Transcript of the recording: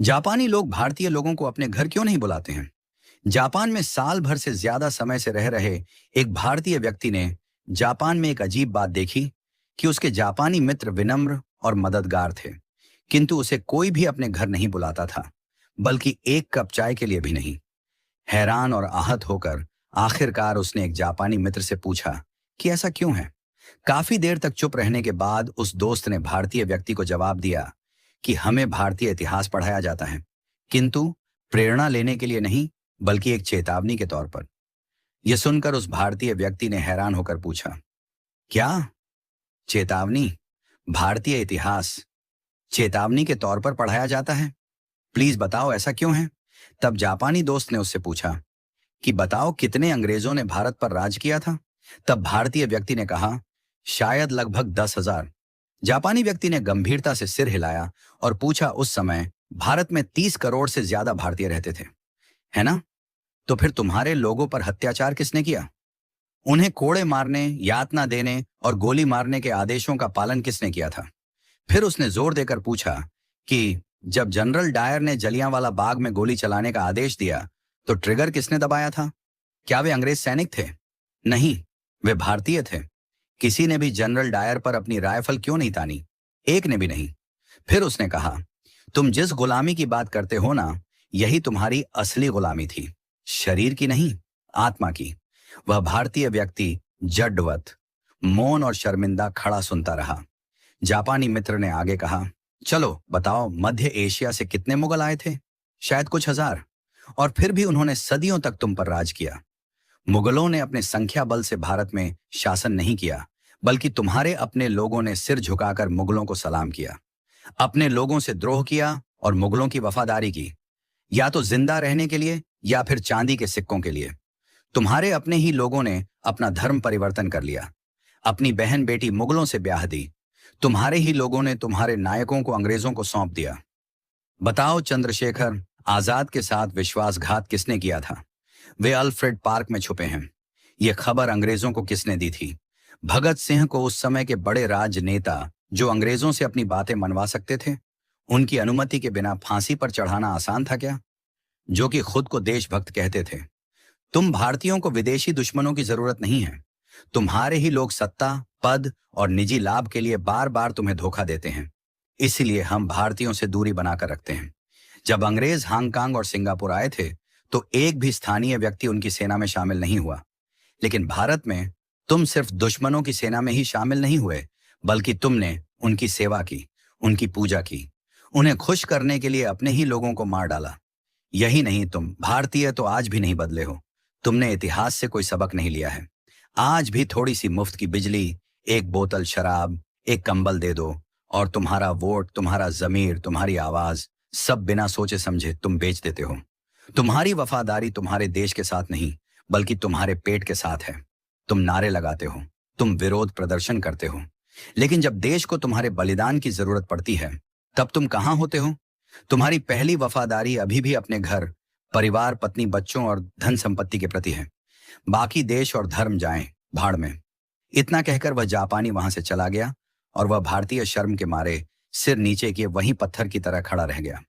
जापानी लोग भारतीय लोगों को अपने घर क्यों नहीं बुलाते हैं? जापान में साल भर से ज्यादा समय से रह रहे एक भारतीय व्यक्ति ने जापान में एक अजीब बात देखी कि उसके जापानी मित्र विनम्र और मददगार थे, किंतु उसे कोई भी अपने घर नहीं बुलाता था, बल्कि एक कप चाय के लिए भी नहीं। हैरान और आहत होकर आखिरकार उसने एक जापानी मित्र से पूछा कि ऐसा क्यों है। काफी देर तक चुप रहने के बाद उस दोस्त ने भारतीय व्यक्ति को जवाब दिया कि हमें भारतीय इतिहास पढ़ाया जाता है, किंतु प्रेरणा लेने के लिए नहीं, बल्कि एक चेतावनी के तौर पर। यह सुनकर उस भारतीय व्यक्ति ने हैरान होकर पूछा, क्या चेतावनी? भारतीय इतिहास चेतावनी के तौर पर पढ़ाया जाता है? प्लीज बताओ ऐसा क्यों है। तब जापानी दोस्त ने उससे पूछा कि बताओ कितने अंग्रेजों ने भारत पर राज किया था। तब भारतीय व्यक्ति ने कहा, शायद लगभग 10,000। जापानी व्यक्ति ने गंभीरता से सिर हिलाया और पूछा, उस समय भारत में 30 करोड़ से ज्यादा भारतीय रहते थे, है ना? तो फिर तुम्हारे लोगों पर अत्याचार किसने किया? उन्हें कोड़े मारने, यातना देने और गोली मारने के आदेशों का पालन किसने किया था? फिर उसने जोर देकर पूछा कि जब जनरल डायर ने जलियांवाला बाग में गोली चलाने का आदेश दिया, तो ट्रिगर किसने दबाया था? क्या वे अंग्रेज सैनिक थे? नहीं, वे भारतीय थे। किसी ने भी जनरल डायर पर अपनी राइफल क्यों नहीं तानी? एक ने भी नहीं। फिर उसने कहा, तुम जिस गुलामी की बात करते हो ना, यही तुम्हारी असली गुलामी थी, शरीर की नहीं, आत्मा की। वह भारतीय व्यक्ति जड्डवत, मौन और शर्मिंदा खड़ा सुनता रहा। जापानी मित्र ने आगे कहा, चलो बताओ, मध्य एशिया से कितने मुगल आए थे? शायद कुछ हजार। और फिर भी उन्होंने सदियों तक तुम पर राज किया। मुगलों ने अपने संख्या बल से भारत में शासन नहीं किया, बल्कि तुम्हारे अपने लोगों ने सिर झुकाकर मुगलों को सलाम किया, अपने लोगों से द्रोह किया और मुगलों की वफादारी की, या तो जिंदा रहने के लिए या फिर चांदी के सिक्कों के लिए। तुम्हारे अपने ही लोगों ने अपना धर्म परिवर्तन कर लिया, अपनी बहन बेटी मुगलों से ब्याह दी। तुम्हारे ही लोगों ने तुम्हारे नायकों को अंग्रेजों को सौंप दिया। बताओ, चंद्रशेखर आजाद के साथ विश्वासघात किसने किया था? वे अल्फ्रेड पार्क में छुपे हैं। यह खबर अंग्रेजों को किसने दी थी? भगत सिंह को, उस समय के बड़े राजनेता जो अंग्रेजों से अपनी बातें मनवा सकते थे। उनकी अनुमति के बिना फांसी पर चढ़ाना आसान था क्या? जो कि खुद को देशभक्त कहते थे। तुम भारतीयों को विदेशी दुश्मनों की जरूरत नहीं है। तुम्हारे ही लोग सत्ता, पद और निजी लाभ के लिए बार बार तुम्हें धोखा देते हैं। इसीलिए हम भारतीयों से दूरी बनाकर रखते हैं। जब अंग्रेज हांगकांग और सिंगापुर आए थे, तो एक भी स्थानीय व्यक्ति उनकी सेना में शामिल नहीं हुआ। लेकिन भारत में तुम सिर्फ दुश्मनों की सेना में ही शामिल नहीं हुए, बल्कि तुमने उनकी सेवा की, उनकी पूजा की, उन्हें खुश करने के लिए अपने ही लोगों को मार डाला। यही नहीं, तुम भारतीय तो आज भी नहीं बदले हो। तुमने इतिहास से कोई सबक नहीं लिया है। आज भी थोड़ी सी मुफ्त की बिजली, एक बोतल शराब, एक कंबल दे दो और तुम्हारा वोट, तुम्हारा जमीर, तुम्हारी आवाज, सब बिना सोचे समझे तुम बेच देते हो। तुम्हारी वफादारी तुम्हारे देश के साथ नहीं, बल्कि तुम्हारे पेट के साथ है। तुम नारे लगाते हो, तुम विरोध प्रदर्शन करते हो, लेकिन जब देश को तुम्हारे बलिदान की जरूरत पड़ती है, तब तुम कहां होते हो? तुम्हारी पहली वफादारी अभी भी अपने घर, परिवार, पत्नी, बच्चों और धन संपत्ति के प्रति है। बाकी देश और धर्म जाएं भाड़ में। इतना कहकर वह जापानी वहां से चला गया और वह भारतीय शर्म के मारे सिर नीचे किए वहीं पत्थर की तरह खड़ा रह गया।